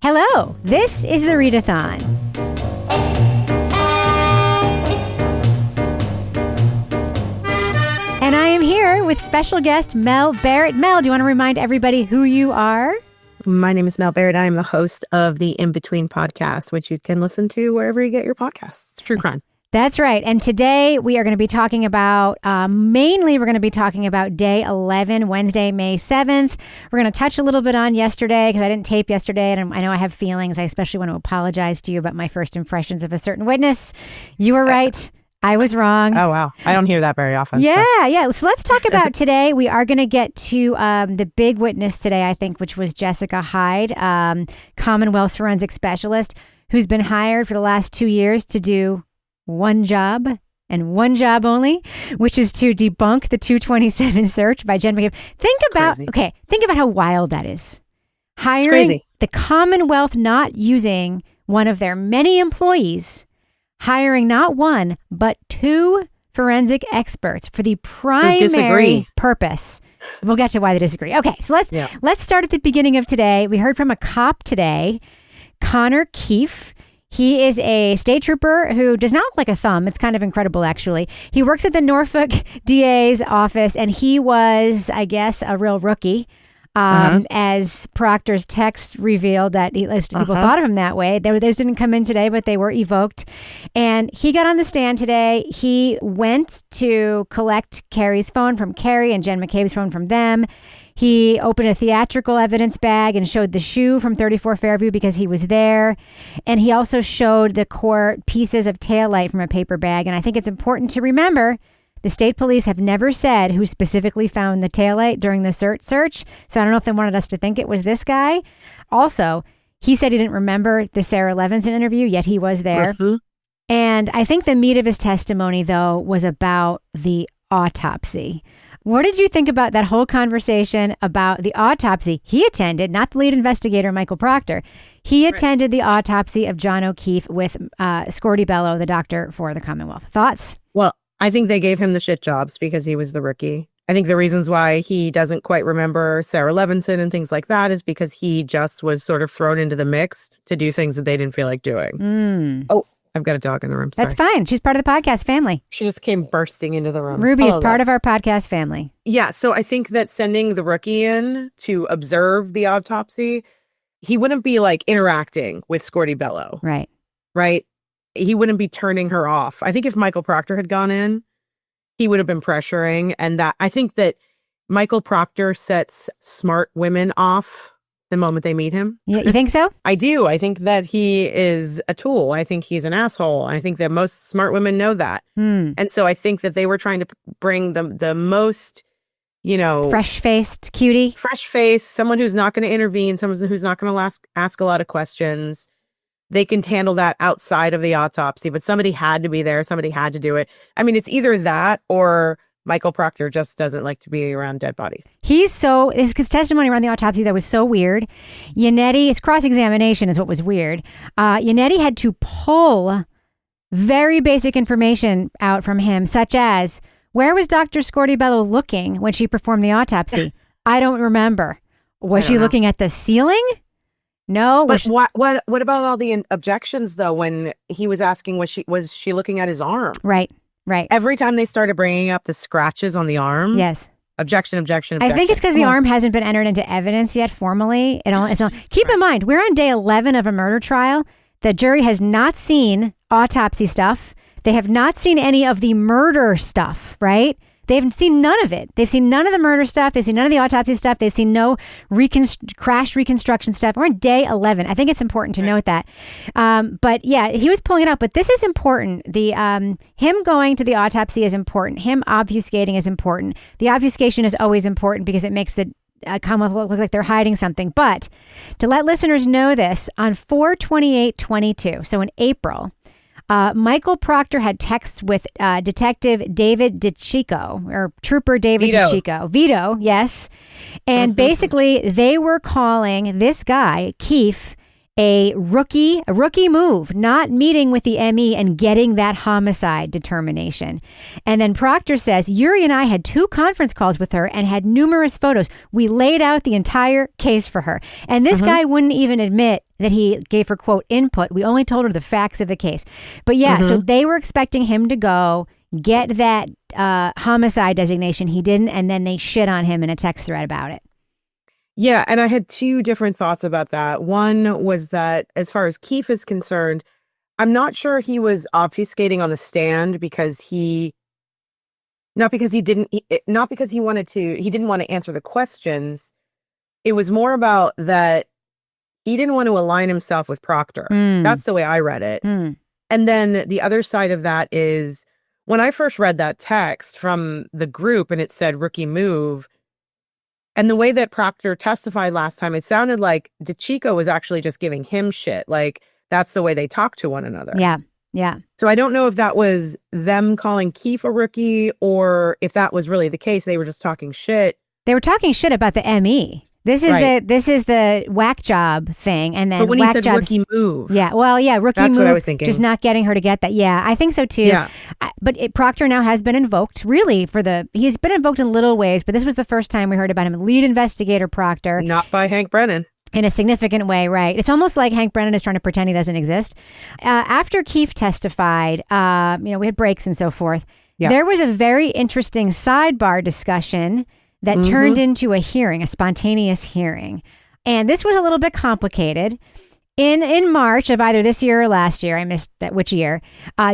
Hello, this is the Readathon. And I am here with special guest Mel Barrett. Mel, do you want to remind everybody who you are? My name is Mel Barrett. I am the host of the In Between podcast, which you can listen to wherever you get your podcasts. It's true crime. That's right. And today we are going to be talking about, mainly we're going to be talking about day 11, Wednesday, May 7th. We're going to touch a little bit on yesterday because I didn't tape yesterday. And I know I have feelings. I especially want to apologize to you about my first impressions of a certain witness. You were right. I was wrong. Oh, wow. I don't hear that very often. Yeah. So let's talk about today. We are going to get to the big witness today, I think, which was Jessica Hyde, Commonwealth forensic specialist, who's been hired for the last 2 years to do one job and one job only, which is to debunk the 227 search by Jen McCabe. Think about how wild that is. Hiring the Commonwealth, not using one of their many employees, hiring not one, but two forensic experts for the primary purpose. We'll get to why they disagree. Okay, so let's start at the beginning of today. We heard from a cop today, Connor Keefe. He is a state trooper who does not look like a thumb. It's kind of incredible, actually. He works at the Norfolk DA's office, and he was, I guess, a real rookie. As Proctor's text revealed that people thought of him that way. Those didn't come in today, but they were evoked. And he got on the stand today. He went to collect Carrie's phone from Carrie and Jen McCabe's phone from them. He opened a theatrical evidence bag and showed the shoe from 34 Fairview because he was there. And he also showed the court pieces of taillight from a paper bag. And I think it's important to remember the state police have never said who specifically found the taillight during the search. So I don't know if they wanted us to think it was this guy. Also, he said he didn't remember the Sarah Levinson interview, yet he was there. And I think the meat of his testimony, though, was about the autopsy. What did you think about that whole conversation about the autopsy he attended, not the lead investigator, Michael Proctor? He attended the autopsy of John O'Keefe with Scorty Bello, the doctor for the Commonwealth. Thoughts? Well, I think they gave him the shit jobs because he was the rookie. I think the reasons why he doesn't quite remember Sarah Levinson and things like that is because he just was sort of thrown into the mix to do things that they didn't feel like doing. Oh, I've got a dog in the room. Sorry. That's fine. She's part of the podcast family. She just came bursting into the room. Ruby is part of our podcast family. Yeah. So I think that sending the rookie in to observe the autopsy, he wouldn't be like interacting with Scorty Bello. Right. He wouldn't be turning her off. I think if Michael Proctor had gone in, he would have been pressuring. And that I think that Michael Proctor sets smart women off the moment they meet him. Yeah, you think so? I do. I think that he is a tool. I think he's an asshole. I think that most smart women know that. And so I think that they were trying to bring the most, fresh-faced cutie. Fresh-faced, someone who's not going to intervene, someone who's not going to ask a lot of questions. They can handle that outside of the autopsy, but somebody had to be there. Somebody had to do it. I mean, it's either that or Michael Proctor just doesn't like to be around dead bodies. His testimony around the autopsy that was so weird. His cross-examination is what was weird. Yannetti had to pull very basic information out from him, such as, where was Dr. Scorty Bello looking when she performed the autopsy? I don't remember. Was she looking at the ceiling? No. But what about all the objections, though, when he was asking, was she looking at his arm? Right. Every time they started bringing up the scratches on the arm. Yes. Objection. I think it's because the arm hasn't been entered into evidence yet formally. Keep in mind, we're on day 11 of a murder trial. The jury has not seen autopsy stuff. They have not seen any of the murder stuff, right? They haven't seen none of it. They've seen none of the murder stuff. They've seen none of the autopsy stuff. They've seen no crash reconstruction stuff. We're on day 11. I think it's important to note that. But yeah, he was pulling it up. But this is important. Him going to the autopsy is important. Him obfuscating is important. The obfuscation is always important because it makes the Commonwealth look like they're hiding something. But to let listeners know this, on 4/28/22, so in April, Michael Proctor had texts with Detective David DiCicco, or Trooper David DiCicco. Vito, yes. And basically, they were calling this guy, Keefe, a rookie move, not meeting with the ME and getting that homicide determination. And then Proctor says, Yuri and I had 2 conference calls with her and had numerous photos. We laid out the entire case for her. And this guy wouldn't even admit that he gave her, quote, input. We only told her the facts of the case. But yeah, so they were expecting him to go get that homicide designation. He didn't. And then they shit on him in a text thread about it. Yeah, and I had 2 different thoughts about that. One was that as far as Keefe is concerned, I'm not sure he was obfuscating on the stand because he didn't want to answer the questions. It was more about that he didn't want to align himself with Proctor. That's the way I read it. And then the other side of that is when I first read that text from the group and it said rookie move, and the way that Proctor testified last time, it sounded like DeChico was actually just giving him shit. Like, that's the way they talk to one another. Yeah, yeah. So I don't know if that was them calling Keefe a rookie or if that was really the case. They were just talking shit. They were talking shit about the ME. This is the whack job thing, and then but when whack he said rookie move, rookie move. That's what I was thinking. Just not getting her to get that. Yeah, I think so too. Yeah. But Proctor now has been invoked. Really, he's been invoked in little ways, but this was the first time we heard about him. Lead investigator Proctor, not by Hank Brennan. In a significant way, right? It's almost like Hank Brennan is trying to pretend he doesn't exist. After Keefe testified, we had breaks and so forth. Yeah. There was a very interesting sidebar discussion that turned into a hearing, a spontaneous hearing. And this was a little bit complicated. In March of either this year or last year, I missed that which year,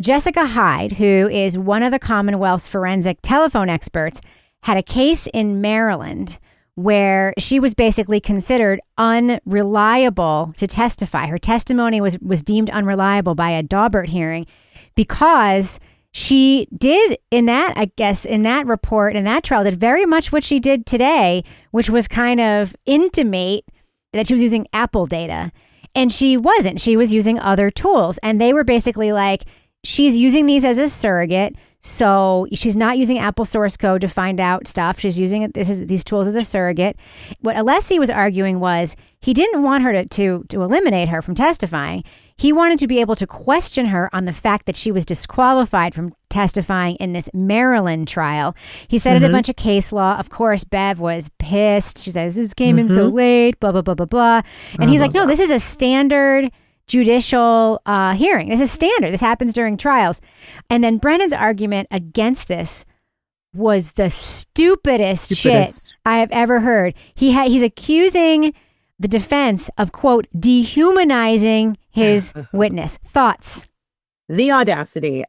Jessica Hyde, who is one of the Commonwealth's forensic telephone experts, had a case in Maryland where she was basically considered unreliable to testify. Her testimony was deemed unreliable by a Daubert hearing because she did in that report, in that trial, did very much what she did today, which was kind of intimate that she was using Apple data. And she wasn't. She was using other tools. And they were basically like, she's using these as a surrogate. So she's not using Apple source code to find out stuff. She's using these tools as a surrogate. What Alessi was arguing was he didn't want her to eliminate her from testifying. He wanted to be able to question her on the fact that she was disqualified from testifying in this Maryland trial. He cited a bunch of case law. Of course, Bev was pissed. She says, this came in so late, blah, blah, blah, blah, blah. And he's like, no, this is a standard judicial hearing. This is standard. This happens during trials. And then Brennan's argument against this was the stupidest shit I have ever heard. He's accusing the defense of, quote, dehumanizing his witness. Thoughts? The audacity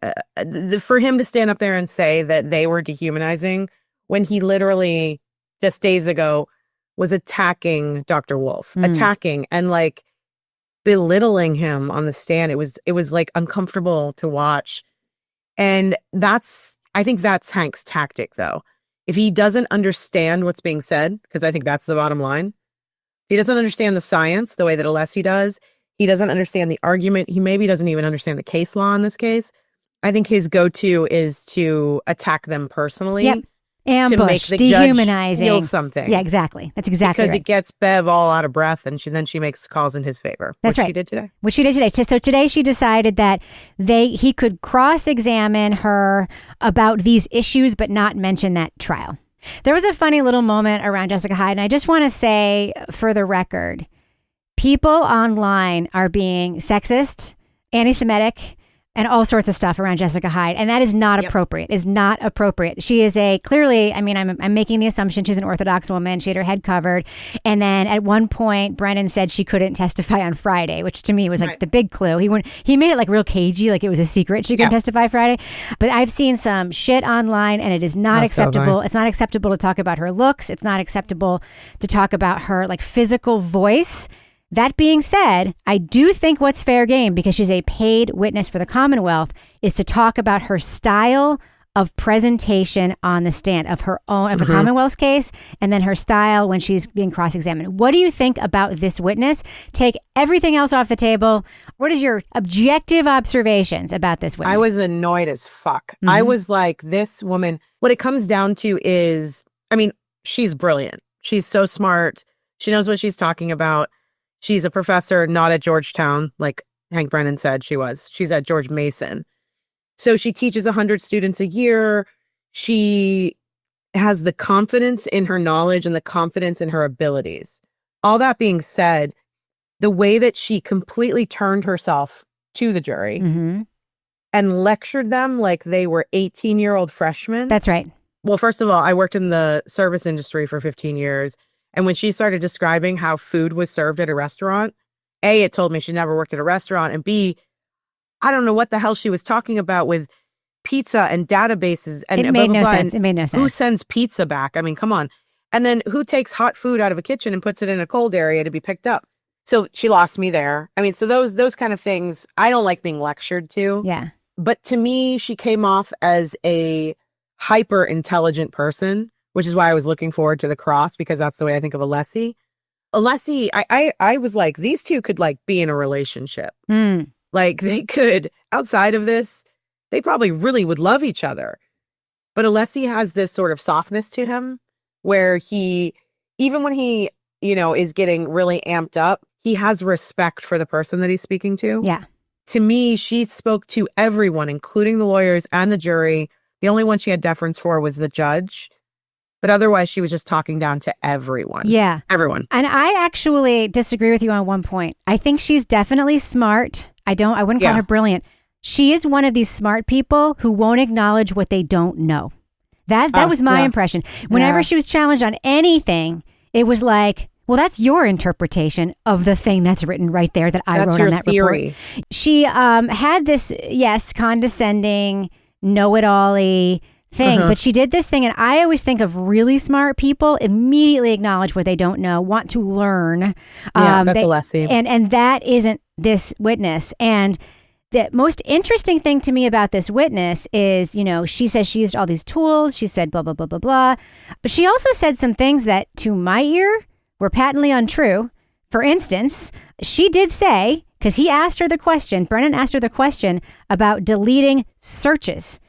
for him to stand up there and say that they were dehumanizing when he literally just days ago was attacking Dr. Wolf, attacking and like belittling him on the stand. It was like uncomfortable to watch. And I think that's Hank's tactic though. If he doesn't understand what's being said, because I think that's the bottom line, he doesn't understand the science the way that Alessi does. He doesn't understand the argument. He maybe doesn't even understand the case law in this case. I think his go-to is to attack them personally. Yep. Ambush, to make the dehumanizing. Judge feel something. Yeah, exactly. That's exactly because right. It gets Bev all out of breath, and then she makes calls in his favor. That's right. She did today. What she did today. So today she decided that he could cross-examine her about these issues, but not mention that trial. There was a funny little moment around Jessica Hyde, and I just want to say, for the record, people online are being sexist, anti-Semitic, and all sorts of stuff around Jessica Hyde. And that is not appropriate. Is not appropriate. She is clearly, I mean, I'm making the assumption she's an Orthodox woman. She had her head covered. And then at one point, Brennan said she couldn't testify on Friday, which to me was like the big clue. He made it like real cagey, like it was a secret she couldn't testify Friday. But I've seen some shit online and it is not acceptable. It's not acceptable to talk about her looks. It's not acceptable to talk about her like physical voice. That being said, I do think what's fair game, because she's a paid witness for the Commonwealth, is to talk about her style of presentation on the stand of her own, of the Commonwealth's case, and then her style when she's being cross-examined. What do you think about this witness? Take everything else off the table. What is your objective observations about this witness? I was annoyed as fuck. I was like, this woman, what it comes down to is, I mean, she's brilliant. She's so smart. She knows what she's talking about. She's a professor, not at Georgetown, like Hank Brennan said she was. She's at George Mason. So she teaches 100 students a year. She has the confidence in her knowledge and the confidence in her abilities. All that being said, the way that she completely turned herself to the jury and lectured them like they were 18-year-old freshmen. That's right. Well, first of all, I worked in the service industry for 15 years. And when she started describing how food was served at a restaurant, A, it told me she never worked at a restaurant. And B, I don't know what the hell she was talking about with pizza and databases. And it made no sense. It made no sense. Who sends pizza back? I mean, come on. And then who takes hot food out of a kitchen and puts it in a cold area to be picked up? So she lost me there. I mean, so those kind of things, I don't like being lectured to. Yeah. But to me, she came off as a hyper intelligent person, which is why I was looking forward to the cross, because that's the way I think of Alessi. Alessi, I was like, these two could like be in a relationship. Like they could, outside of this, they probably really would love each other. But Alessi has this sort of softness to him where he, even when he, is getting really amped up, he has respect for the person that he's speaking to. Yeah. To me, she spoke to everyone, including the lawyers and the jury. The only one she had deference for was the judge. But otherwise, she was just talking down to everyone. Yeah. Everyone. And I actually disagree with you on one point. I think she's definitely smart. I wouldn't call her brilliant. She is one of these smart people who won't acknowledge what they don't know. That was my impression. Whenever she was challenged on anything, it was like, well, that's your interpretation of the thing that's written right there that I wrote on that report. She had this, condescending, know-it-all-y thing, but she did this thing, and I always think of really smart people immediately acknowledge what they don't know, want to learn. That's Alessi. And that isn't this witness. And the most interesting thing to me about this witness is, she says she used all these tools. She said blah, blah, blah, blah, blah. But she also said some things that, to my ear, were patently untrue. For instance, she did say, because Brennan asked her the question about deleting searches.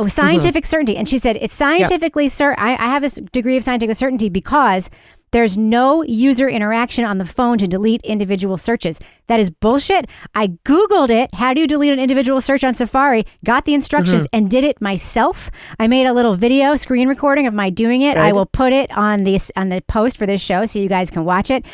Scientific certainty. And she said, it's scientifically certain. I have a degree of scientific certainty because there's no user interaction on the phone to delete individual searches. That is bullshit. I Googled it. How do you delete an individual search on Safari? Got the instructions and did it myself. I made a little video screen recording of my doing it. Good. I will put it on the post for this show so you guys can watch it.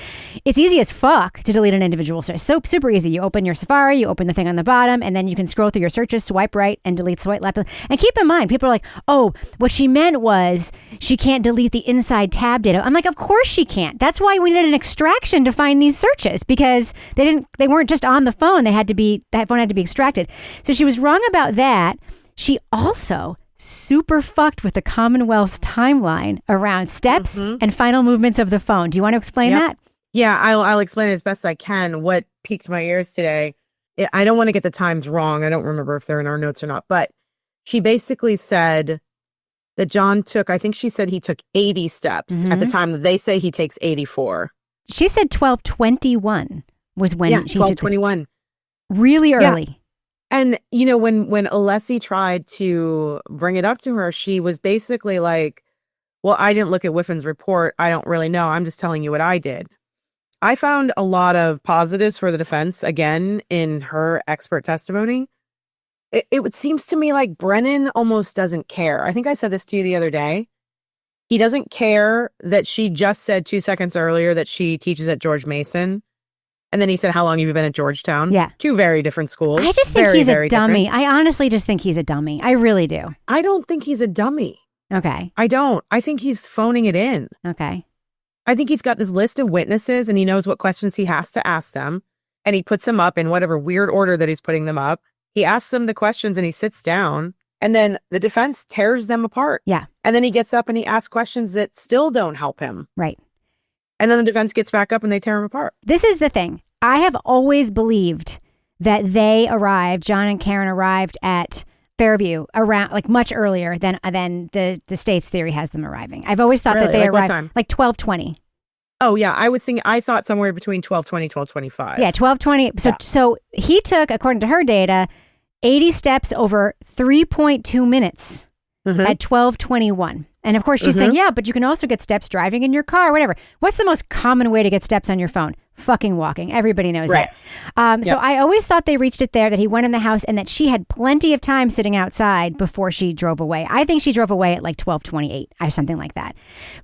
It's easy as fuck to delete an individual search. So super easy. You open your Safari, you open the thing on the bottom, and then you can scroll through your searches, swipe right, and delete, swipe left. And keep in mind, people are like, oh, what she meant was she can't delete the inside tab data. I'm like, of course she can't. That's why we needed an extraction to find these searches, because they weren't just on the phone. That phone had to be extracted. So she was wrong about that. She also super fucked with the Commonwealth's timeline around steps and final movements of the phone. Do you want to explain that? Yeah, I'll explain it as best I can. What piqued my ears today, I don't want to get the times wrong. I don't remember if they're in our notes or not, but she basically said that John took, I think she said he took 80 steps at the time that they say he takes 84. She said 12:21 was when she took 12:21. Really early. Yeah. And, when Alessi tried to bring it up to her, she was basically like, well, I didn't look at Whiffin's report. I don't really know. I'm just telling you what I did. I found a lot of positives for the defense, again, in her expert testimony. It seems to me like Brennan almost doesn't care. I think I said this to you the other day. He doesn't care that she just said 2 seconds earlier that she teaches at George Mason. And then he said, how long have you been at Georgetown? Yeah. 2 very different schools. I just think he's a dummy. I honestly just think he's a dummy. I really do. I don't think he's a dummy. Okay. I don't. I think he's phoning it in. Okay. I think he's got this list of witnesses and he knows what questions he has to ask them. And he puts them up in whatever weird order that he's putting them up. He asks them the questions and he sits down, and then the defense tears them apart. Yeah. And then he gets up and he asks questions that still don't help him. Right. And then the defense gets back up and they tear him apart. This is the thing. I have always believed that John and Karen arrived at Fairview around much earlier than the state's theory has them arriving. I've always thought that they arrived like 12:20. Oh, yeah. I thought somewhere between 12:20, 12:25. Yeah, 12:20. So he took, according to her data, 80 steps over 3.2 minutes at 12:21. And of course, she's saying, yeah, but you can also get steps driving in your car, whatever. What's the most common way to get steps on your phone? fucking walking. Everybody knows that. So I always thought they reached it there, that he went in the house and that she had plenty of time sitting outside before she drove away. I think she drove away at like 12:28 or something like that.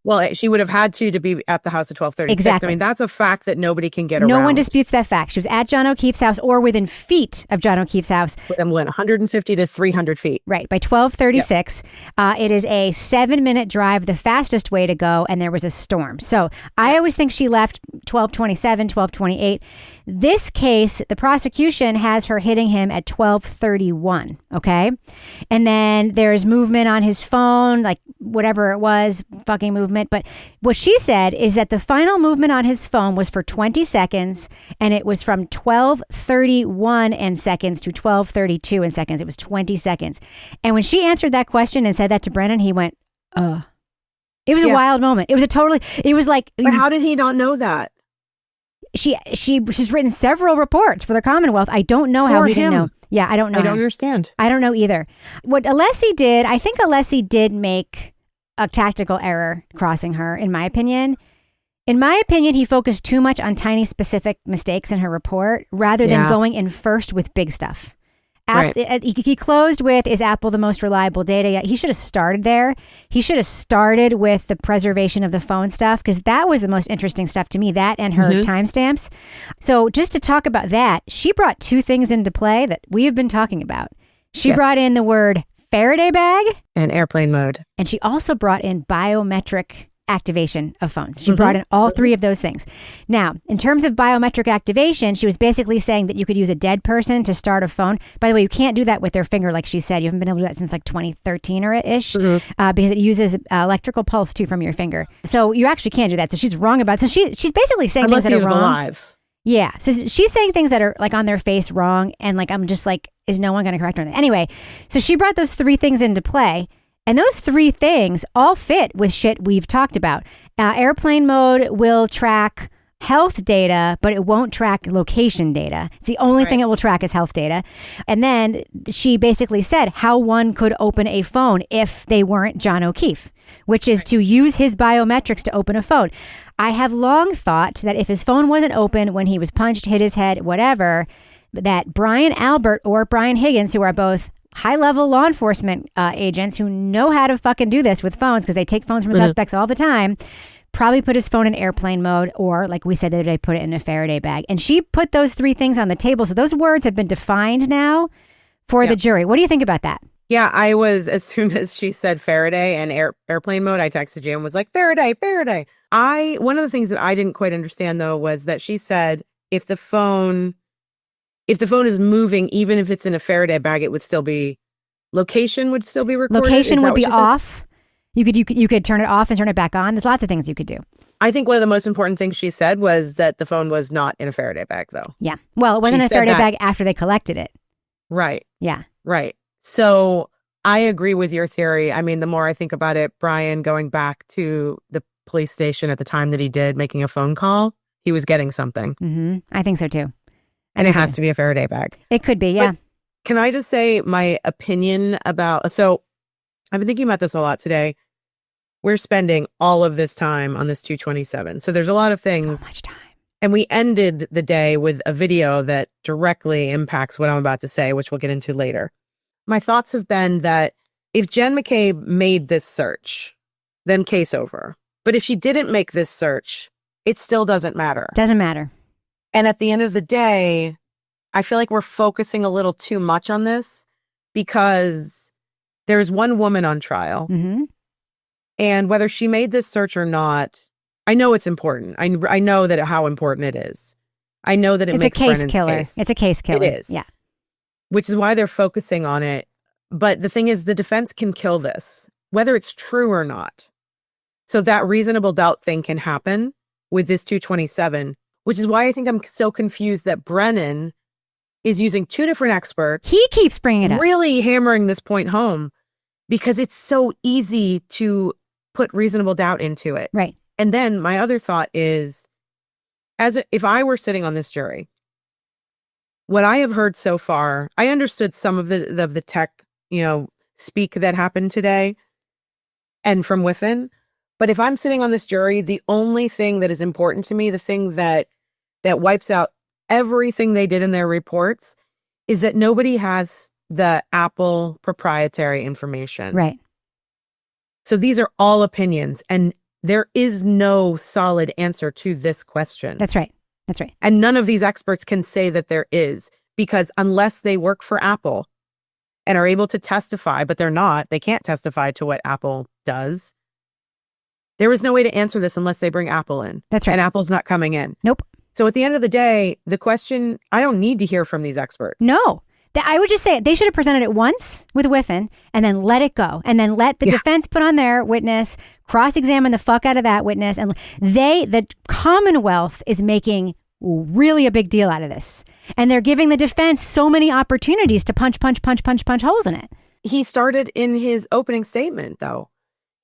Well, she would have had to be at the house at 12:36. Exactly. I mean, that's a fact that nobody can get around. No one disputes that fact. She was at John O'Keefe's house or within feet of John O'Keefe's house. Within 150 to 300 feet. Right. By 12:36. It is a 7-minute drive, the fastest way to go, and there was a storm. So I always think she left 12:27, 12:28. This case, the prosecution has her hitting him at 12:31. Okay. And then there's movement on his phone, like whatever it was, fucking movement. But what she said is that the final movement on his phone was for 20 seconds, and it was from 12:31 in seconds to 12:32 in seconds. It was 20 seconds. And when she answered that question and said that to Brennan, he went, It was a wild moment. It was like. But how did he not know that? She's written several reports for the Commonwealth. I don't know how he didn't know. Yeah, I don't know. I don't understand. I don't know either. What Alessi did, I think Alessi did make a tactical error crossing her, in my opinion. In my opinion, he focused too much on tiny specific mistakes in her report rather than going in first with big stuff. He closed with, is Apple the most reliable data? He should have started there. He should have started with the preservation of the phone stuff, because that was the most interesting stuff to me, that and her timestamps. So just to talk about that, she brought two things into play that we have been talking about. She brought in the word Faraday bag. And airplane mode. And she also brought in biometric activation of phones. She brought in all three of those things. Now, in terms of biometric activation, she was basically saying that you could use a dead person to start a phone. By the way, you can't do that with their finger, like she said. You haven't been able to do that since like 2013 or ish, because it uses electrical pulse too from your finger. So you actually can't do that. So she's wrong about it. So she's basically saying things that are wrong. Alive. Yeah. So she's saying things that are like on their face wrong. And like, I'm just like, is no one going to correct her? Anyway, so she brought those three things into play. And those three things all fit with shit we've talked about. Airplane mode will track health data, but it won't track location data. It's the only thing it will track is health data. And then she basically said how one could open a phone if they weren't John O'Keefe, which is to use his biometrics to open a phone. I have long thought that if his phone wasn't open when he was punched, hit his head, whatever, that Brian Albert or Brian Higgins, who are both high-level law enforcement agents who know how to fucking do this with phones, because they take phones from suspects all the time, probably put his phone in airplane mode, or like we said the other day, put it in a Faraday bag. And she put those three things on the table. So those words have been defined now for the jury. What do you think about that? Yeah, I was, as soon as she said Faraday and airplane mode, I texted you and was like, Faraday. One of the things that I didn't quite understand, though, was that she said if the phone is moving, even if it's in a Faraday bag, it would still be, location would still be recorded. Location would be off. You could turn it off and turn it back on. There's lots of things you could do. I think one of the most important things she said was that the phone was not in a Faraday bag, though. Yeah. Well, it wasn't a Faraday bag after they collected it. Right. Yeah. Right. So I agree with your theory. I mean, the more I think about it, Brian going back to the police station at the time that he did, making a phone call, he was getting something. Mm-hmm. I think so, too. And it has to be a Faraday bag. It could be, yeah. But can I just say my opinion about... So I've been thinking about this a lot today. We're spending all of this time on this 227. So there's a lot of things. So much time. And we ended the day with a video that directly impacts what I'm about to say, which we'll get into later. My thoughts have been that if Jen McCabe made this search, then case over. But if she didn't make this search, it still doesn't matter. Doesn't matter. And at the end of the day, I feel like we're focusing a little too much on this because there's one woman on trial. Mm-hmm. And whether she made this search or not, I know it's important. I know that how important it is. I know that it makes Brennan's case. It's a case killer. It is. Yeah. Which is why they're focusing on it. But the thing is, the defense can kill this, whether it's true or not. So that reasonable doubt thing can happen with this 227. Which is why I think I'm so confused that Brennan is using two different experts. He keeps bringing it up. Really hammering this point home because it's so easy to put reasonable doubt into it. Right. And then my other thought is, if I were sitting on this jury, what I have heard so far, I understood some of the tech, speak that happened today and from within. But if I'm sitting on this jury, the only thing that is important to me, the thing that that wipes out everything they did in their reports is that nobody has the Apple proprietary information. Right. So these are all opinions, and there is no solid answer to this question. That's right. That's right. And none of these experts can say that there is, because unless they work for Apple and are able to testify, but they're not, they can't testify to what Apple does. There is no way to answer this unless they bring Apple in. That's right. And Apple's not coming in. Nope. So at the end of the day, the question, I don't need to hear from these experts. No. I would just say they should have presented it once with Whiffen and then let it go. And then let the defense put on their witness, cross-examine the fuck out of that witness. And the Commonwealth is making really a big deal out of this. And they're giving the defense so many opportunities to punch holes in it. He started in his opening statement, though.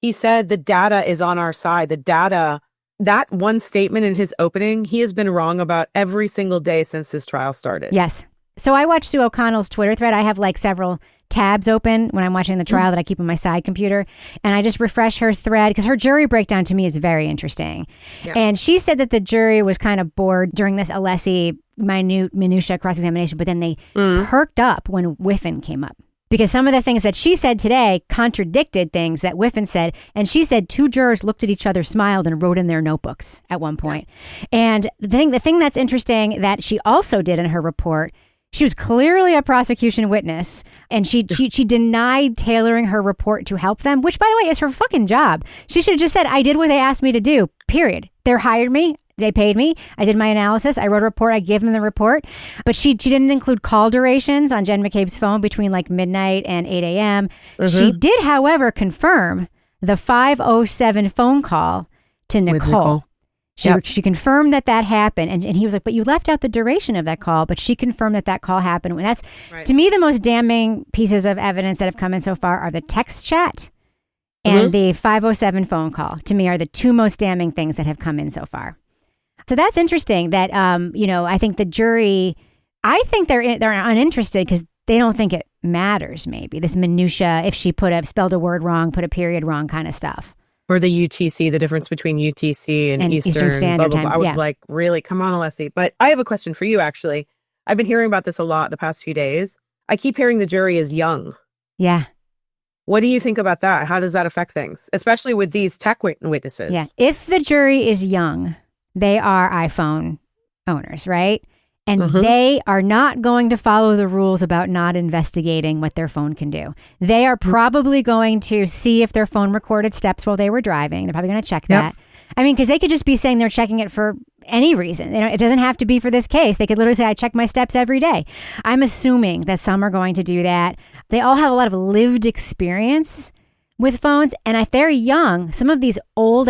He said the data is on our side. The data, that one statement in his opening, he has been wrong about every single day since this trial started. Yes. So I watched Sue O'Connell's Twitter thread. I have like several tabs open when I'm watching the trial that I keep on my side computer. And I just refresh her thread because her jury breakdown to me is very interesting. Yeah. And she said that the jury was kind of bored during this Alessi minutia cross-examination, but then they perked up when Whiffen came up. Because some of the things that she said today contradicted things that Whiffen said. And she said 2 jurors looked at each other, smiled, and wrote in their notebooks at one point. And the thing that's interesting that she also did in her report, she was clearly a prosecution witness, and she denied tailoring her report to help them, which, by the way, is her fucking job. She should have just said, I did what they asked me to do, period. They hired me. They paid me. I did my analysis. I wrote a report. I gave them the report. But she didn't include call durations on Jen McCabe's phone between like midnight and 8 a.m. She did, however, confirm the 5:07 phone call to Nicole. She confirmed that happened. And he was like, but you left out the duration of that call. But she confirmed that call happened. And that's, to me, the most damning pieces of evidence that have come in so far are the text chat and the 5:07 phone call. To me, are the 2 most damning things that have come in so far. So that's interesting that, I think the jury, I think they're uninterested because they don't think it matters, maybe. This minutia, if she spelled a word wrong, put a period wrong kind of stuff. Or the UTC, the difference between UTC and Eastern Standard Time. I was like, really? Come on, Alessi. But I have a question for you, actually. I've been hearing about this a lot the past few days. I keep hearing the jury is young. Yeah. What do you think about that? How does that affect things? Especially with these tech witnesses. Yeah. If the jury is young, they are iPhone owners, right? And they are not going to follow the rules about not investigating what their phone can do. They are probably going to see if their phone recorded steps while they were driving. They're probably going to check that. I mean, because they could just be saying they're checking it for any reason. It doesn't have to be for this case. They could literally say, I check my steps every day. I'm assuming that some are going to do that. They all have a lot of lived experience with phones. And if they're young, some of these old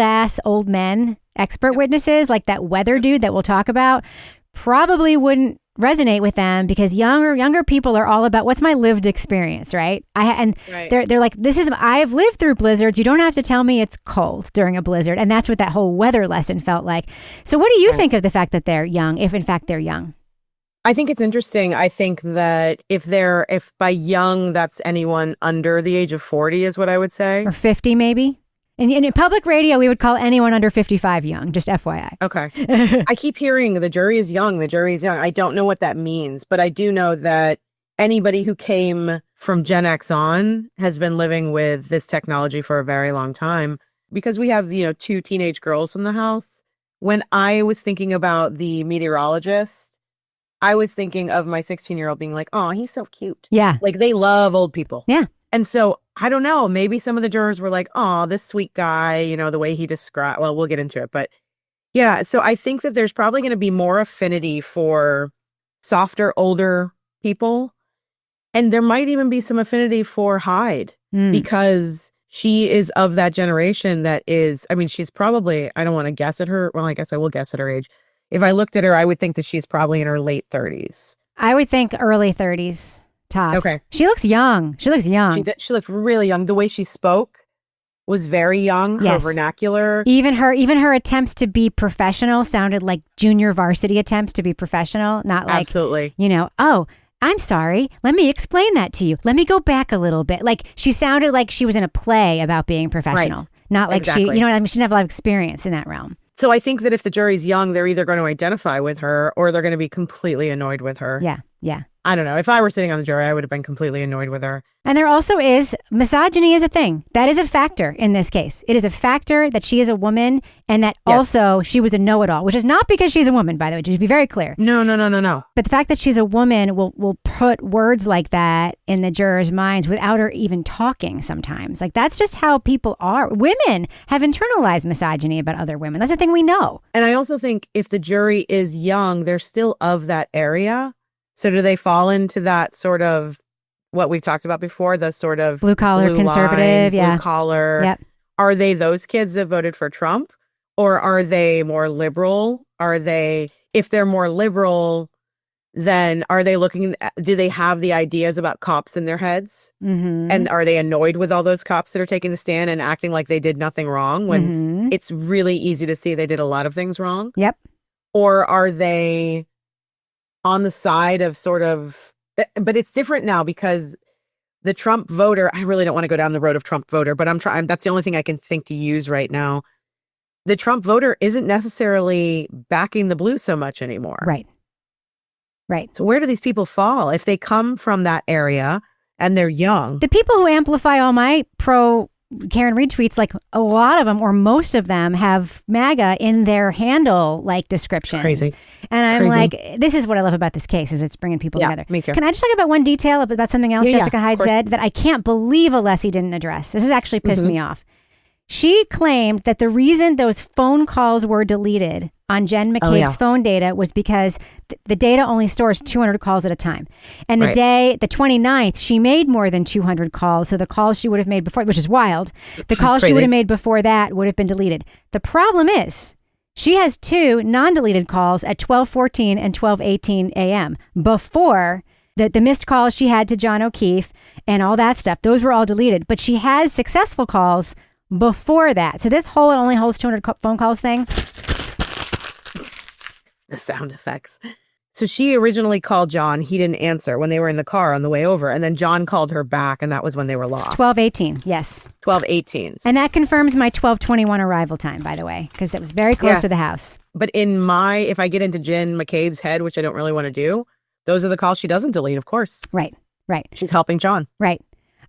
men, expert witnesses, like that weather dude that we'll talk about, probably wouldn't resonate with them because younger people are all about what's my lived experience, right? They're like, I've lived through blizzards. You don't have to tell me it's cold during a blizzard. And that's what that whole weather lesson felt like. So what do you think of the fact that they're young, if in fact they're young? I think it's interesting. I think that if by young, that's anyone under the age of 40 is what I would say. Or 50 maybe? And in public radio, we would call anyone under 55 young, just FYI. Okay. I keep hearing the jury is young. The jury is young. I don't know what that means, but I do know that anybody who came from Gen X on has been living with this technology for a very long time because we have, 2 teenage girls in the house. When I was thinking about the meteorologist, I was thinking of my 16-year-old being like, oh, he's so cute. Yeah. Like they love old people. Yeah. And so I don't know, maybe some of the jurors were like, oh, this sweet guy, the way he described, well, we'll get into it. But yeah, so I think that there's probably going to be more affinity for softer, older people. And there might even be some affinity for Hyde because she is of that generation that is, she's probably, I don't want to guess at her. Well, I guess I will guess at her age. If I looked at her, I would think that she's probably in her late 30s. I would think early 30s. Tops. Okay. She looks young. She looks looked really young. The way she spoke was very young. Her vernacular. Even her attempts to be professional sounded like junior varsity attempts to be professional. Not like, absolutely. Oh, I'm sorry. Let me explain that to you. Let me go back a little bit. Like she sounded like she was in a play about being professional. Right. Not like exactly. She didn't have a lot of experience in that realm. So I think that if the jury's young, they're either going to identify with her or they're going to be completely annoyed with her. Yeah. Yeah. I don't know. If I were sitting on the jury, I would have been completely annoyed with her. And there also is misogyny is a thing. That is a factor in this case. It is a factor that she is a woman and that also she was a know-it-all, which is not because she's a woman, by the way, to be very clear. No. But the fact that she's a woman will put words like that in the jurors' minds without her even talking sometimes. Like, that's just how people are. Women have internalized misogyny about other women. That's a thing we know. And I also think if the jury is young, they're still of that area. So do they fall into that sort of what we've talked about before, the sort of blue collar conservative, blue collar? Yep. Are they those kids that voted for Trump, or are they more liberal? If they're more liberal, then are they do they have the ideas about cops in their heads? Mm-hmm. And are they annoyed with all those cops that are taking the stand and acting like they did nothing wrong when it's really easy to see they did a lot of things wrong? Yep. Or are they on the side of sort of, but it's different now because the Trump voter, I really don't want to go down the road of Trump voter, but that's the only thing I can think to use right now. The Trump voter isn't necessarily backing the blue so much anymore. Right. So where do these people fall? If they come from that area and they're young. The people who amplify all my pro Karen Reed tweets, like a lot of them or most of them have MAGA in their handle like descriptions. Crazy. And I'm like, this is what I love about this case is it's bringing people together. Me too. Can I just talk about one detail about something else Jessica Hyde said that I can't believe Alessi didn't address? This has actually pissed me off. She claimed that the reason those phone calls were deleted on Jen McCabe's phone data was because the data only stores 200 calls at a time. And the day, the 29th, she made more than 200 calls. So the calls she would have made before, which is wild, the calls she would have made before that would have been deleted. The problem is she has 2 non-deleted calls at 12:14 and 12:18 a.m. before the missed calls she had to John O'Keefe and all that stuff. Those were all deleted. But she has successful calls before that. So this whole it only holds 200 phone calls thing. The sound effects. So she originally called John. He didn't answer when they were in the car on the way over. And then John called her back. And that was when they were lost. 12:18. Yes. 12:18. And that confirms my 12:21 arrival time, by the way, because it was very close to the house. But if I get into Jen McCabe's head, which I don't really want to do, those are the calls she doesn't delete, of course. Right. She's helping John. Right.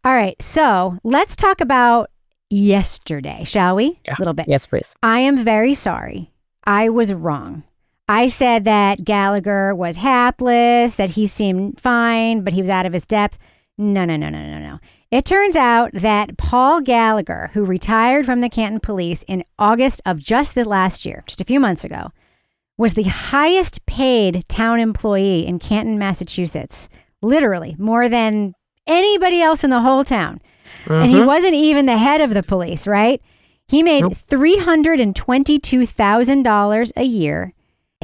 All right. So let's talk about yesterday, shall we? Yeah. A little bit. Yes, please. I am very sorry. I was wrong. I said that Gallagher was hapless, that he seemed fine, but he was out of his depth. No. It turns out that Paul Gallagher, who retired from the Canton Police in August of just the last year, just a few months ago, was the highest paid town employee in Canton, Massachusetts. Literally, more than anybody else in the whole town. And he wasn't even the head of the police, right? He made $322,000 a year.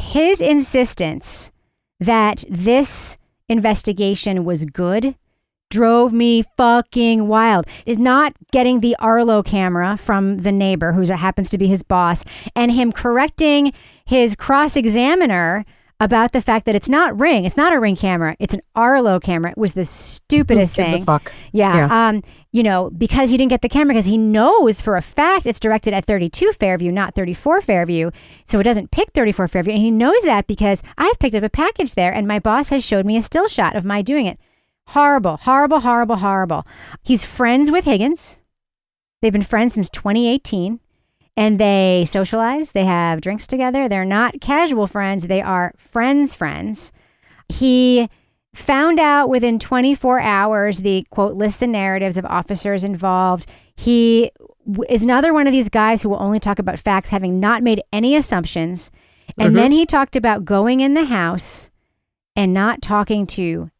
His insistence that this investigation was good drove me fucking wild. Is not getting the Arlo camera from the neighbor who happens to be his boss and him correcting his cross-examiner about the fact that it's not a Ring camera, it's an Arlo camera. It was the stupidest thing. Who gives a fuck? Yeah. Because he didn't get the camera because he knows for a fact it's directed at 32 Fairview, not 34 Fairview. So it doesn't pick 34 Fairview. And he knows that because I've picked up a package there and my boss has showed me a still shot of my doing it. Horrible. He's friends with Higgins. They've been friends since 2018. And they socialize. They have drinks together. They're not casual friends. They are friends. He found out within 24 hours the, quote, list and narratives of officers involved. He is another one of these guys who will only talk about facts, having not made any assumptions. And then he talked about going in the house and not talking to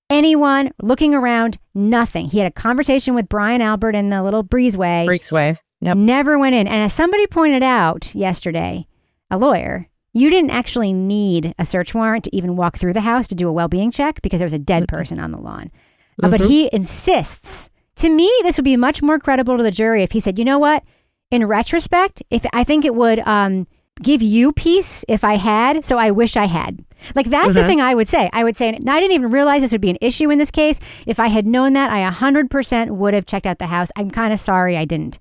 anyone, looking around, nothing. He had a conversation with Brian Albert in the little breezeway. Yep. Never went in. And as somebody pointed out yesterday, a lawyer, you didn't actually need a search warrant to even walk through the house to do a well-being check because there was a dead person on the lawn. But he insists. To me, this would be much more credible to the jury if he said, you know what? In retrospect, I think it would give you peace if I had, so I wish I had. Like, that's the thing I would say. I would say, and I didn't even realize this would be an issue in this case. If I had known that, I 100% would have checked out the house. I'm kind of sorry I didn't.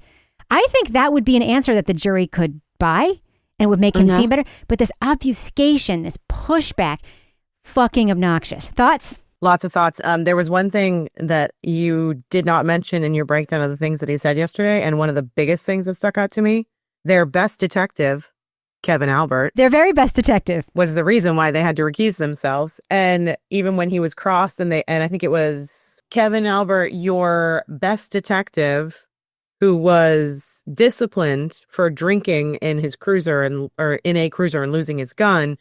I think that would be an answer that the jury could buy and it would make him seem better. But this obfuscation, this pushback, fucking obnoxious. Thoughts? Lots of thoughts. There was one thing that you did not mention in your breakdown of the things that he said yesterday, and one of the biggest things that stuck out to me, their best detective, Kevin Albert. Their very best detective. Was the reason why they had to recuse themselves. And even when he was crossed and I think it was Kevin Albert, your best detective, who was disciplined for drinking in his cruiser or in a cruiser and losing his gun,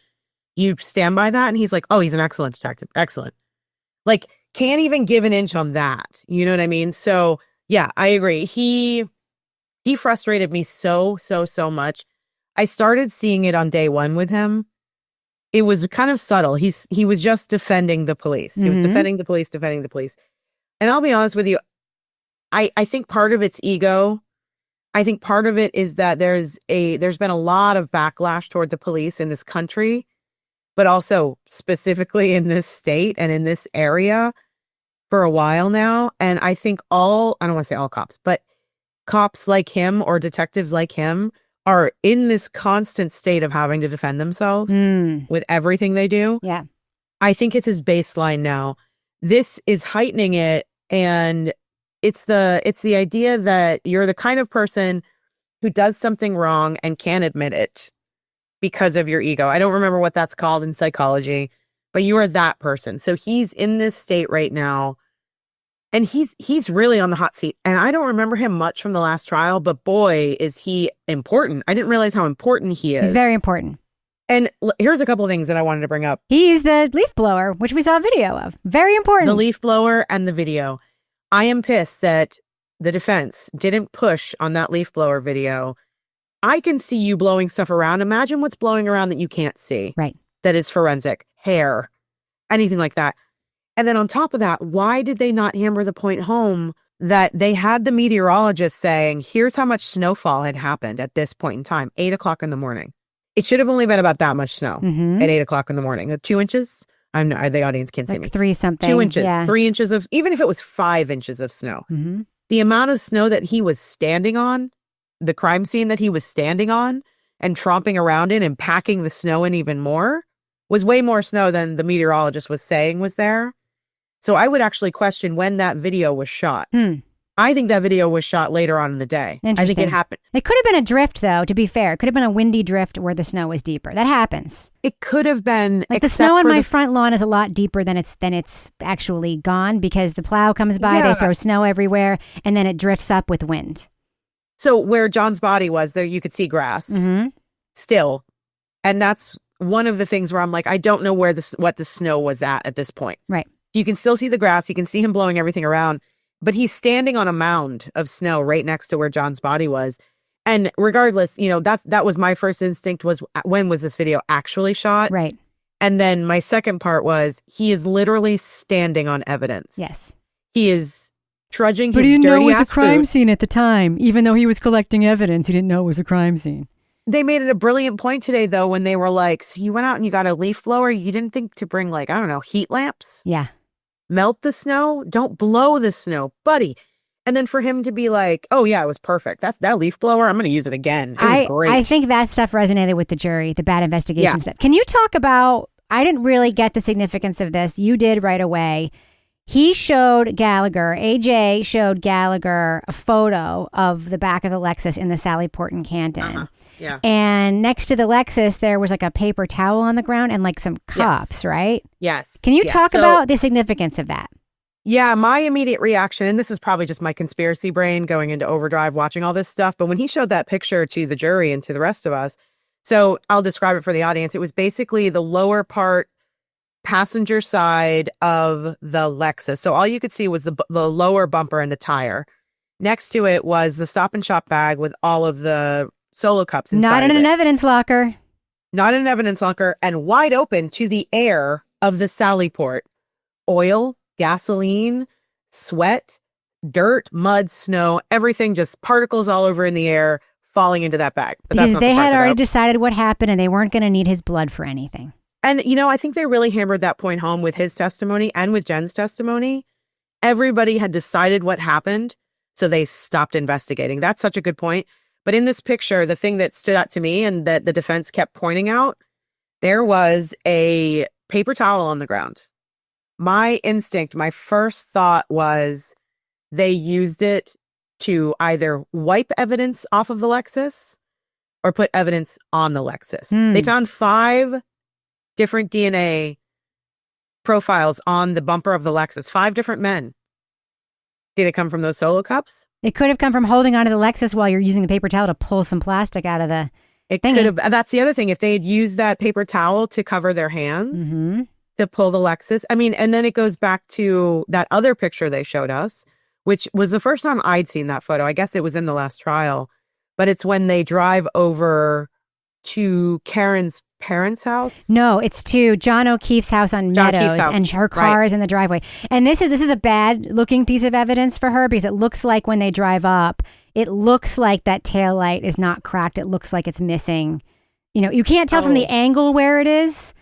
you stand by that? And he's like, oh, he's an excellent detective. Excellent. Like, can't even give an inch on that. You know what I mean? So yeah, I agree. He frustrated me so much. I started seeing it on day one with him. It was kind of subtle. He was just defending the police. He was defending the police. And I'll be honest with you, I think part of it's ego. I think part of it is that there's been a lot of backlash toward the police in this country, but also specifically in this state and in this area for a while now. And I think I don't want to say all cops, but cops like him or detectives like him are in this constant state of having to defend themselves with everything they do. Yeah. I think it's his baseline now. This is heightening it, and it's the idea that you're the kind of person who does something wrong and can't admit it because of your ego. I don't remember what that's called in psychology, but you are that person. So he's in this state right now, and he's really on the hot seat. And I don't remember him much from the last trial, but boy, is he important. I didn't realize how important he is. He's very important. And here's a couple of things that I wanted to bring up. He used the leaf blower, which we saw a video of. Very important. The leaf blower and the video. I am pissed that the defense didn't push on that leaf blower video. I can see you blowing stuff around. Imagine what's blowing around that you can't see. Right. That is forensic. Hair. Anything like that. And then on top of that, why did they not hammer the point home that they had the meteorologist saying, here's how much snowfall had happened at this point in time, 8 o'clock in the morning. It should have only been about that much snow at 8 o'clock in the morning. 2 inches? The audience can't see me. 3 something. 2 inches, yeah. 3 inches of, even if it was 5 inches of snow. The amount of snow that he was standing on, the crime scene that he was standing on and tromping around in and packing the snow in even more, was way more snow than the meteorologist was saying was there. So I would actually question when that video was shot. I think that video was shot later on in the day. I think it happened. It could have been a drift, though, to be fair. It could have been a windy drift where the snow was deeper. That happens. It could have been. Like the snow on my front lawn is a lot deeper than it's actually gone because the plow comes by, they throw snow everywhere, and then it drifts up with wind. So where John's body was, there you could see grass still. And that's one of the things where I'm like, I don't know what the snow was at this point. Right. You can still see the grass. You can see him blowing everything around. But he's standing on a mound of snow right next to where John's body was. And regardless, that was my first instinct was, when was this video actually shot? Right. And then my second part was, he is literally standing on evidence. Yes. He is trudging his dirty ass. But he didn't know it was a crime boots. scene at the time. Even though he was collecting evidence, he didn't know it was a crime scene. They made it a brilliant point today, though, when they were like, so you went out and you got a leaf blower. You didn't think to bring, like, I don't know, heat lamps? Yeah. Melt the snow? Don't blow the snow, buddy. And then for him to be like, oh, yeah, it was perfect. That's that leaf blower. I'm going to use it again. It was great. I think that stuff resonated with the jury, the bad investigation stuff. Can you talk about, I didn't really get the significance of this. You did right away. He showed Gallagher, AJ showed Gallagher a photo of the back of the Lexus in the Sally Port in Canton. Yeah. And next to the Lexus, there was like a paper towel on the ground and like some cups, right? Yes. Can you talk about the significance of that? Yeah, my immediate reaction, and this is probably just my conspiracy brain going into overdrive watching all this stuff, but when he showed that picture to the jury and to the rest of us, so I'll describe it for the audience. It was basically the lower part passenger side of the Lexus. So all you could see was the lower bumper and the tire. Next to it was the Stop and Shop bag with all of the Solo cups inside. Not in an evidence locker. Not in an evidence locker, and wide open to the air of the Sally Port. Oil, gasoline, sweat, dirt, mud, snow, everything, just particles all over in the air falling into that bag. But because they had already decided what happened and they weren't going to need his blood for anything. And, I think they really hammered that point home with his testimony and with Jen's testimony. Everybody had decided what happened, so they stopped investigating. That's such a good point. But in this picture, the thing that stood out to me and that the defense kept pointing out, there was a paper towel on the ground. My instinct, my first thought was they used it to either wipe evidence off of the Lexus or put evidence on the Lexus. They found 5 different DNA profiles on the bumper of the Lexus. 5 different men. Did it come from those Solo cups? It could have come from holding onto the Lexus while you're using the paper towel to pull some plastic out of the It could have. That's the other thing. If they had used that paper towel to cover their hands to pull the Lexus. I mean, and then it goes back to that other picture they showed us, which was the first time I'd seen that photo. I guess it was in the last trial. But it's when they drive over to Karen's parents' house. No, it's to John O'Keefe's house on Meadows, and her car is in the driveway. And this is a bad looking piece of evidence for her because it looks like when they drive up, it looks like that taillight is not cracked. It looks like it's missing. You know, you can't tell from the angle where it is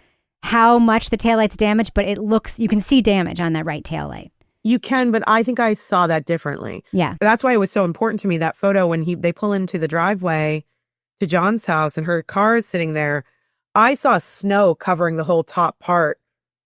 how much the taillight's damaged, but it looks, you can see damage on that right taillight. You can, but I think I saw that differently. Yeah. That's why it was so important to me, that photo when they pull into the driveway to John's house and her car is sitting there. I saw snow covering the whole top part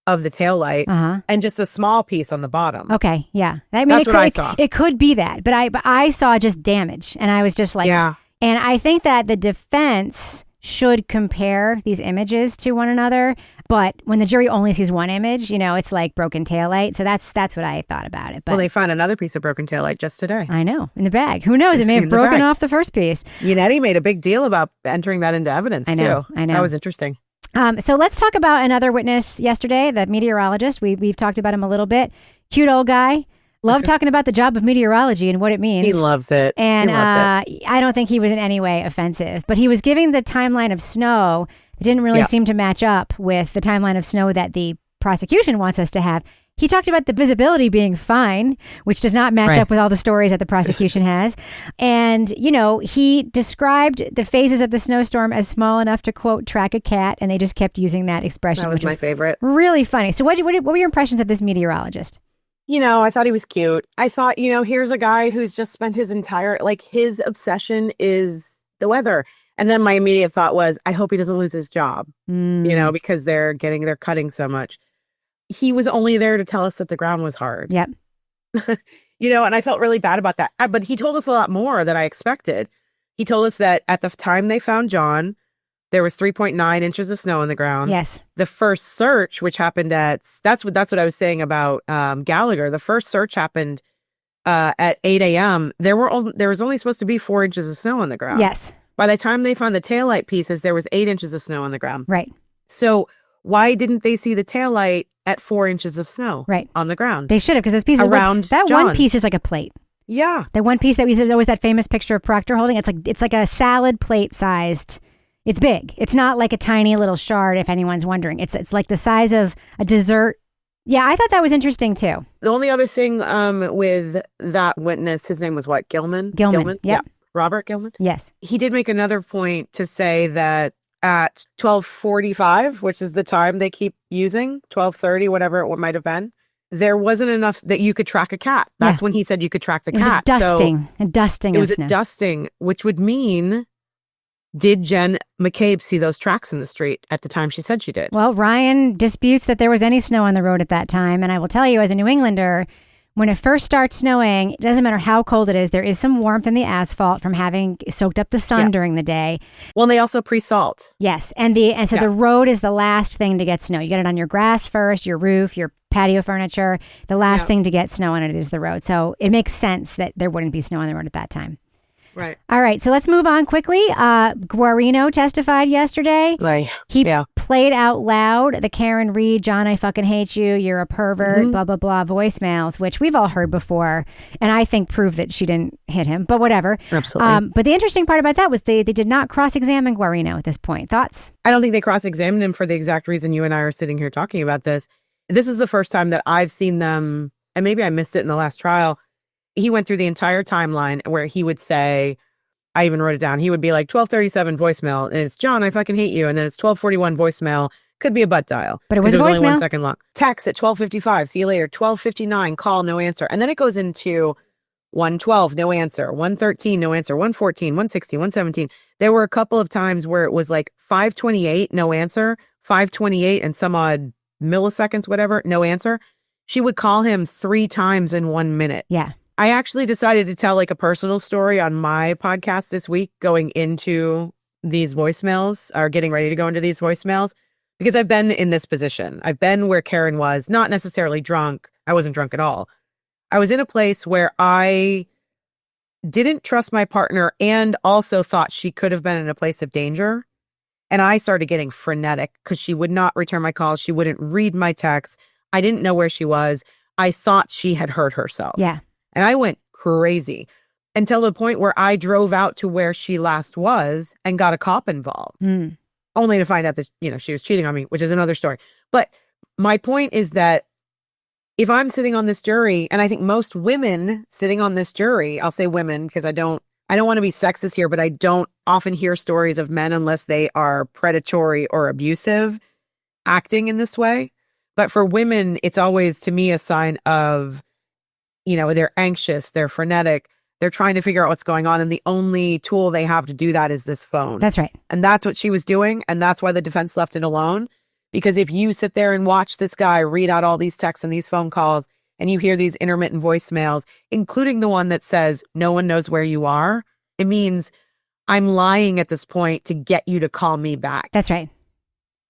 of the taillight and just a small piece on the bottom. Okay, yeah. I mean, that's what I saw. It could be that, but I saw just damage, and I was just like, yeah. And I think that the defense should compare these images to one another, but when the jury only sees one image, you know, it's like broken taillight. So that's what I thought about it. But well, they found another piece of broken taillight just today. I know, in the bag. Who knows? It may have broken off the first piece. Yannetti made a big deal about entering that into evidence, I know. That was interesting. So let's talk about another witness yesterday, the meteorologist. We've talked about him a little bit. Cute old guy. Love talking about the job of meteorology and what it means. He loves it. And I don't think he was in any way offensive, but he was giving the timeline of snow that didn't really seem to match up with the timeline of snow that the prosecution wants us to have. He talked about the visibility being fine, which does not match up with all the stories that the prosecution has. And, you know, he described the phases of the snowstorm as small enough to, quote, track a cat. And they just kept using that expression. That was my favorite. Really funny. So what were your impressions of this meteorologist? You know, I thought he was cute. I thought, you know, here's a guy who's just spent his entire, like, his obsession is the weather. And then my immediate thought was, I hope he doesn't lose his job, you know, because they're cutting so much. He was only there to tell us that the ground was hard. Yep. You know, and I felt really bad about that. But he told us a lot more than I expected. He told us that at the time they found John, there was 3.9 inches of snow on the ground. Yes. The first search, which happened that's what I was saying about Gallagher. The first search happened at 8 a.m. There was only supposed to be 4 inches of snow on the ground. Yes. By the time they found the taillight pieces, there was 8 inches of snow on the ground. Right. So why didn't they see the taillight at 4 inches of snow on the ground? They should have, because those pieces around that John. one piece is like a plate. Yeah. The one piece that we said, always that famous picture of Proctor holding, it's like a salad plate sized. It's big. It's not like a tiny little shard, if anyone's wondering. It's like the size of a dessert. Yeah, I thought that was interesting too. The only other thing with that witness, his name was what? Gilman? Gilman. Yep. Yeah. Robert Gilman? Yes. He did make another point to say that at 12:45, which is the time they keep using, 12:30, whatever it might have been, there wasn't enough that you could track a cat. That's when he said you could track the cat. It was a dusting. It was a dusting, which would mean, did Jen McCabe see those tracks in the street at the time she said she did? Well, Ryan disputes that there was any snow on the road at that time. And I will tell you, as a New Englander, when it first starts snowing, it doesn't matter how cold it is, there is some warmth in the asphalt from having soaked up the sun during the day. Well, and they also pre-salt. Yes. And so the road is the last thing to get snow. You get it on your grass first, your roof, your patio furniture. The last thing to get snow on it is the road. So it makes sense that there wouldn't be snow on the road at that time. Right. All right. So let's move on quickly. Guarino testified yesterday. He played out loud the Karen Reed, John, I fucking hate you, you're a pervert, blah, blah, blah voicemails, which we've all heard before. And I think proved that she didn't hit him, but whatever. Absolutely. But the interesting part about that was they did not cross-examine Guarino at this point. Thoughts? I don't think they cross-examined him for the exact reason you and I are sitting here talking about this. This is the first time that I've seen them, and maybe I missed it in the last trial. He went through the entire timeline where he would say, I even wrote it down. He would be like 12:37 voicemail, and it's John, I fucking hate you. And then it's 12:41 voicemail. Could be a butt dial. But it was only 1 second long. Text at 12:55. See you later. 12:59. Call, no answer. And then it goes into 112, no answer. 113, no answer. 114, 116, 117. There were a couple of times where it was like 528, no answer. 528 and some odd milliseconds, whatever, no answer. She would call him 3 times in 1 minute. Yeah. I actually decided to tell like a personal story on my podcast this week going into these voicemails or getting ready to go into these voicemails because I've been in this position. I've been where Karen was, not necessarily drunk. I wasn't drunk at all. I was in a place where I didn't trust my partner and also thought she could have been in a place of danger. And I started getting frenetic because she would not return my calls. She wouldn't read my texts. I didn't know where she was. I thought she had hurt herself. Yeah. And I went crazy until the point where I drove out to where she last was and got a cop involved, only to find out that, she was cheating on me, which is another story. But my point is that if I'm sitting on this jury, and I think most women sitting on this jury, I'll say women because I don't want to be sexist here, but I don't often hear stories of men unless they are predatory or abusive acting in this way. But for women, it's always to me a sign of, they're anxious, they're frenetic, they're trying to figure out what's going on. And the only tool they have to do that is this phone. That's right. And that's what she was doing. And that's why the defense left it alone. Because if you sit there and watch this guy read out all these texts and these phone calls, and you hear these intermittent voicemails, including the one that says, no one knows where you are, it means I'm lying at this point to get you to call me back. That's right.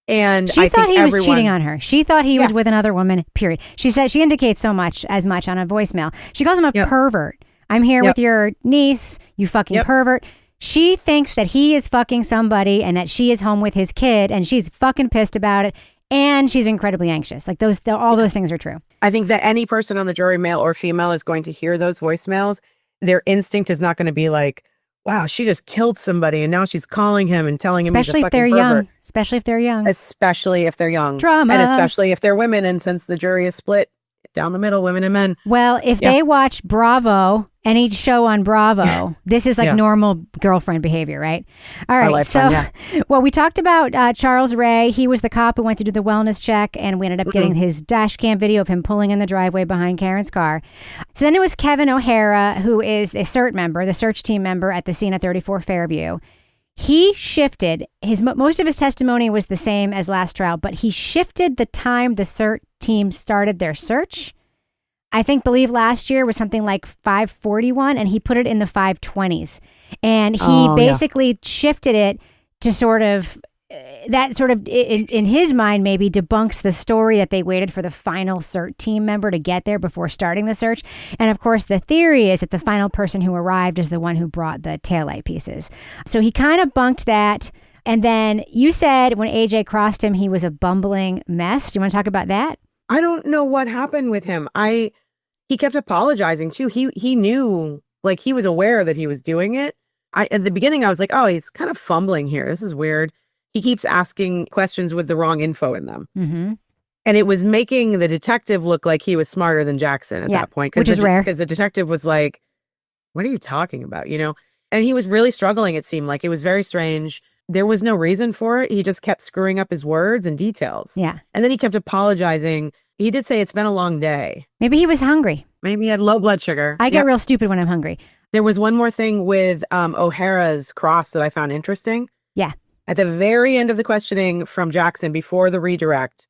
And she thought he was cheating on her. She thought he was with another woman, period. She said she indicates as much on a voicemail. She calls him a pervert. I'm here with your niece, you fucking pervert. She thinks that he is fucking somebody and that she is home with his kid and she's fucking pissed about it. And she's incredibly anxious. Like all those things are true. I think that any person on the jury, male or female, is going to hear those voicemails. Their instinct is not going to be like, wow, she just killed somebody and now she's calling him and telling him he's a fucking pervert. Especially if they're young. Especially if they're young. Drama. And especially if they're women. And since the jury is split down the middle, women and men. Well, if they watch Bravo, any show on Bravo, this is like normal girlfriend behavior, right? All right. Well, we talked about Charles Ray. He was the cop who went to do the wellness check, and we ended up getting his dash cam video of him pulling in the driveway behind Karen's car. So then it was Kevin O'Hara, who is a CERT member, the search team member at the scene at 34 Fairview. He shifted most of his testimony was the same as last trial, but he shifted the time the CERT team started their search. I believe last year was something like 5:41, and he put it in the 5:20s. And he basically shifted it to sort of, in his mind, maybe debunks the story that they waited for the final CERT team member to get there before starting the search. And of course, the theory is that the final person who arrived is the one who brought the taillight pieces. So he kind of bunked that. And then you said when AJ crossed him, he was a bumbling mess. Do you want to talk about that? I don't know what happened with him. He kept apologizing too. He knew, like he was aware that he was doing it. At the beginning, I was like, oh, he's kind of fumbling here. This is weird. He keeps asking questions with the wrong info in them. Mm-hmm. And it was making the detective look like he was smarter than Jackson at that point. Which is rare. Because the detective was like, what are you talking about? And he was really struggling, it seemed like. It was very strange. There was no reason for it. He just kept screwing up his words and details. Yeah. And then he kept apologizing. He did say it's been a long day. Maybe he was hungry. Maybe he had low blood sugar. I get real stupid when I'm hungry. There was one more thing with O'Hara's cross that I found interesting. Yeah. At the very end of the questioning from Jackson, before the redirect,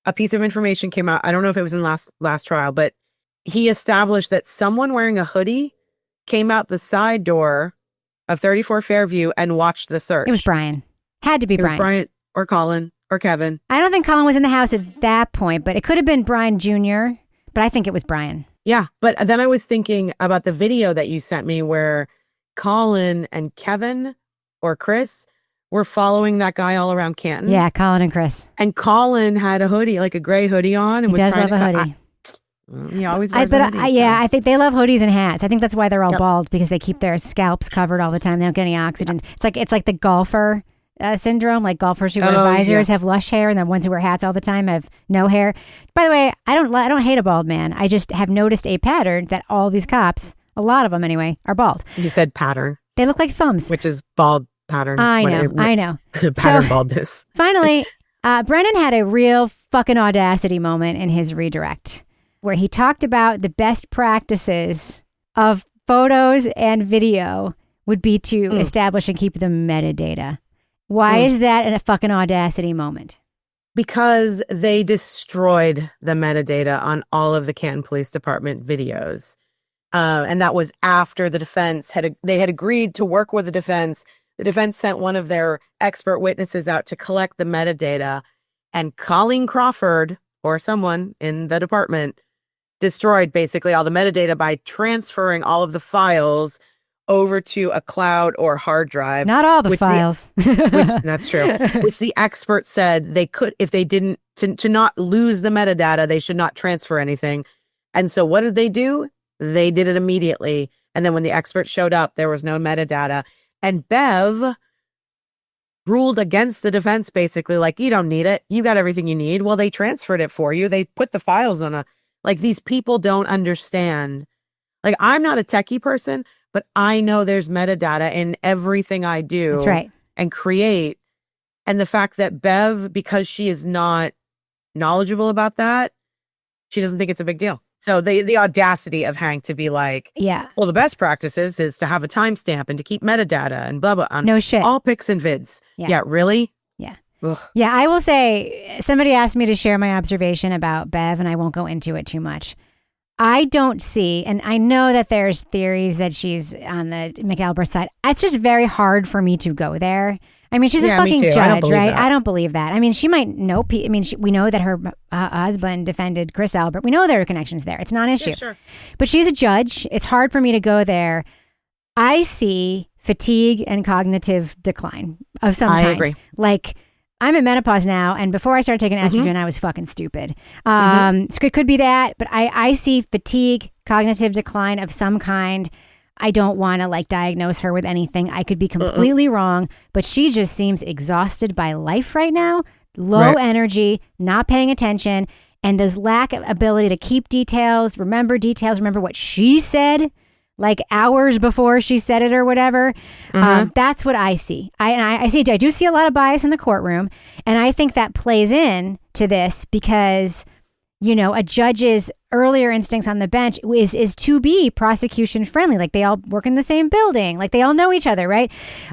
a piece of information came out. I don't know if it was in last trial, but he established that someone wearing a hoodie came out the side door of 34 Fairview and watched the search. It was Brian. Had to be Brian. It was Brian or Colin or Kevin. I don't think Colin was in the house at that point, but it could have been Brian Jr., but I think it was Brian. Yeah, but then I was thinking about the video that you sent me where Colin and Kevin or Chris were following that guy all around Canton. Yeah, Colin and Chris. And Colin had a hoodie, like a gray hoodie on. And he does love a hoodie. He always wears a hoodie. Yeah, I think they love hoodies and hats. I think that's why they're all bald, because they keep their scalps covered all the time. They don't get any oxygen. It's like the golfer syndrome. Like golfers who wear visors have lush hair, and the ones who wear hats all the time have no hair. By the way, I don't hate a bald man. I just have noticed a pattern that all these cops, a lot of them anyway, are bald. You said pattern. They look like thumbs. Which is bald pattern. I know. Pattern baldness. Finally, Brennan had a real fucking audacity moment in his redirect, where he talked about the best practices of photos and video would be to establish and keep the metadata. Why is that a fucking audacity moment? Because they destroyed the metadata on all of the Canton Police Department videos. And that was after the defense had agreed to work with the defense. The defense sent one of their expert witnesses out to collect the metadata, and Colleen Crawford, or someone in the department, destroyed basically all the metadata by transferring all of the files over to a cloud or hard drive. Not all the files. That's true. Which the experts said they could, if they didn't, to not lose the metadata, they should not transfer anything. And so what did they do? They did it immediately. And then when the experts showed up, there was no metadata. And Bev ruled against the defense, basically, like, you don't need it. You got everything you need. Well, they transferred it for you. They put the files on like, these people don't understand. Like, I'm not a techie person, but I know there's metadata in everything I do. That's right. And create. And the fact that Bev, because she is not knowledgeable about that, she doesn't think it's a big deal. So the audacity of Hank to be like, well, the best practices is to have a timestamp and to keep metadata and blah, blah. No shit. All pics and vids. Yeah, really? Yeah. Ugh. Yeah, I will say, somebody asked me to share my observation about Bev, and I won't go into it too much. I don't see, and I know that there's theories that she's on the McAlbert side. It's just very hard for me to go there. I mean, she's a fucking judge, right? I don't believe that. I mean, she might know. I mean, we know that her husband defended Chris Albert. We know there are connections there. It's not an issue. Yeah, sure. But she's a judge. It's hard for me to go there. I see fatigue and cognitive decline of some kind. I agree. Like, I'm in menopause now, and before I started taking estrogen, I was fucking stupid. So it could be that, but I see fatigue, cognitive decline of some kind. I don't want to like diagnose her with anything. I could be completely wrong, but she just seems exhausted by life right now. Low energy, not paying attention, and this lack of ability to keep details, remember what she said, like hours before she said it or whatever. That's what I see. I do see a lot of bias in the courtroom, and I think that plays in to this because, you know, a judge's earlier instincts on the bench is to be prosecution friendly. Like, they all work in the same building. Like, they all know each other, right?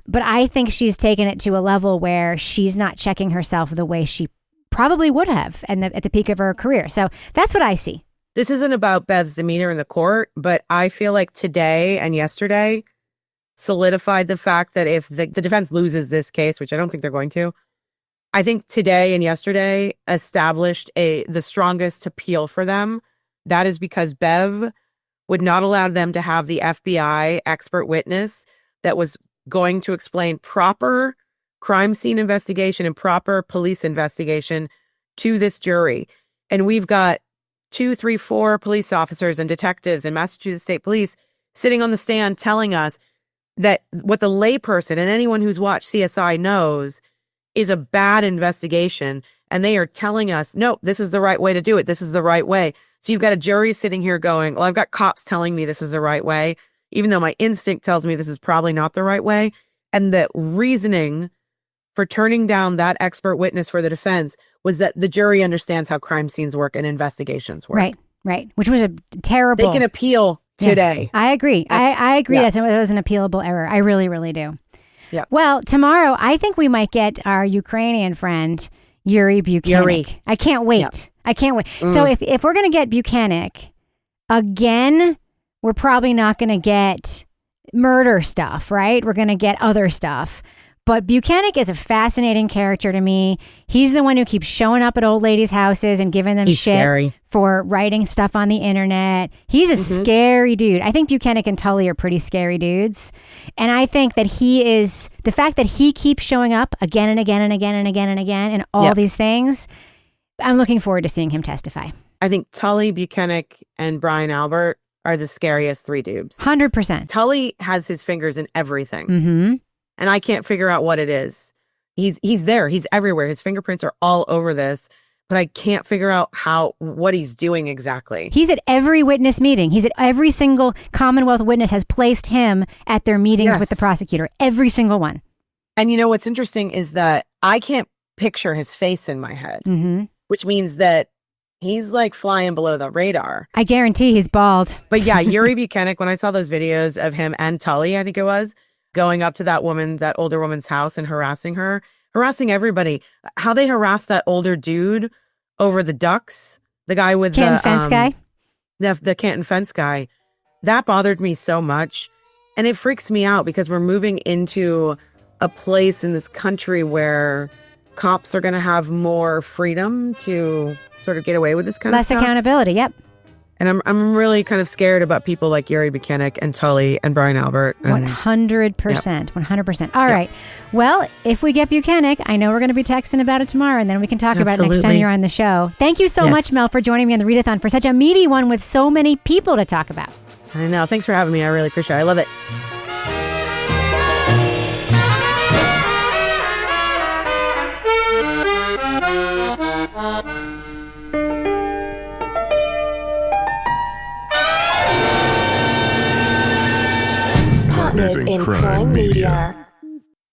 But I think she's taken it to a level where she's not checking herself the way she probably would have at the peak of her career. So that's what I see. This isn't about Bev's demeanor in the court, but I feel like today and yesterday solidified the fact that if the defense loses this case, which I don't think they're going to, I think today and yesterday established the strongest appeal for them. That is because Bev would not allow them to have the FBI expert witness that was going to explain proper crime scene investigation and proper police investigation to this jury. And we've got 2, 3, 4 police officers and detectives in Massachusetts State Police sitting on the stand telling us that what the layperson and anyone who's watched CSI knows is a bad investigation. And they are telling us, no, this is the right way to do it. This is the right way. So you've got a jury sitting here going, well, I've got cops telling me this is the right way, even though my instinct tells me this is probably not the right way. And the reasoning for turning down that expert witness for the defense was that the jury understands how crime scenes work and investigations work. Right. Which was a terrible. They can appeal today. I agree. I agree. That was an appealable error. I really, really do. Yeah. Well, tomorrow, I think we might get our Ukrainian friend, Yuri Buchanan. I can't wait. Yep. I can't wait. So if we're going to get Buchanan, again, we're probably not going to get murder stuff, right? We're going to get other stuff. But Buchanan is a fascinating character to me. He's the one who keeps showing up at old ladies' houses and giving them shit for writing stuff on the internet. He's a scary dude. I think Buchanan and Tully are pretty scary dudes. And I think that the fact that he keeps showing up again and again and again and again and again and all these things, I'm looking forward to seeing him testify. I think Tully, Buchanan, and Brian Albert are the scariest 3 dudes. 100%. Tully has his fingers in everything. And I can't figure out what it is. He's there. He's everywhere. His fingerprints are all over this, but I can't figure out what he's doing exactly. He's at every witness meeting. He's at every single Commonwealth witness has placed him at their meetings with the prosecutor. Every single one. And you know what's interesting is that I can't picture his face in my head, which means that he's like flying below the radar. I guarantee he's bald. But yeah, Yuri Buchanan, when I saw those videos of him and Tully, I think it was, going up to that woman, that older woman's house and harassing everybody. How they harassed that older dude over the ducks, the guy with Canton fence guy? The Canton fence guy. That bothered me so much. And it freaks me out because we're moving into a place in this country where cops are going to have more freedom to sort of get away with this kind of stuff. Less accountability, yep. And I'm really kind of scared about people like Yuri Buchanan and Tully and Brian Albert. 100%. Yep. 100%. All right. Well, if we get Buchanan, I know we're going to be texting about it tomorrow, and then we can talk about it next time you're on the show. Thank you so much, Mel, for joining me on the Readathon for such a meaty one with so many people to talk about. I know. Thanks for having me. I really appreciate it. I love it. Partners in Crime Media.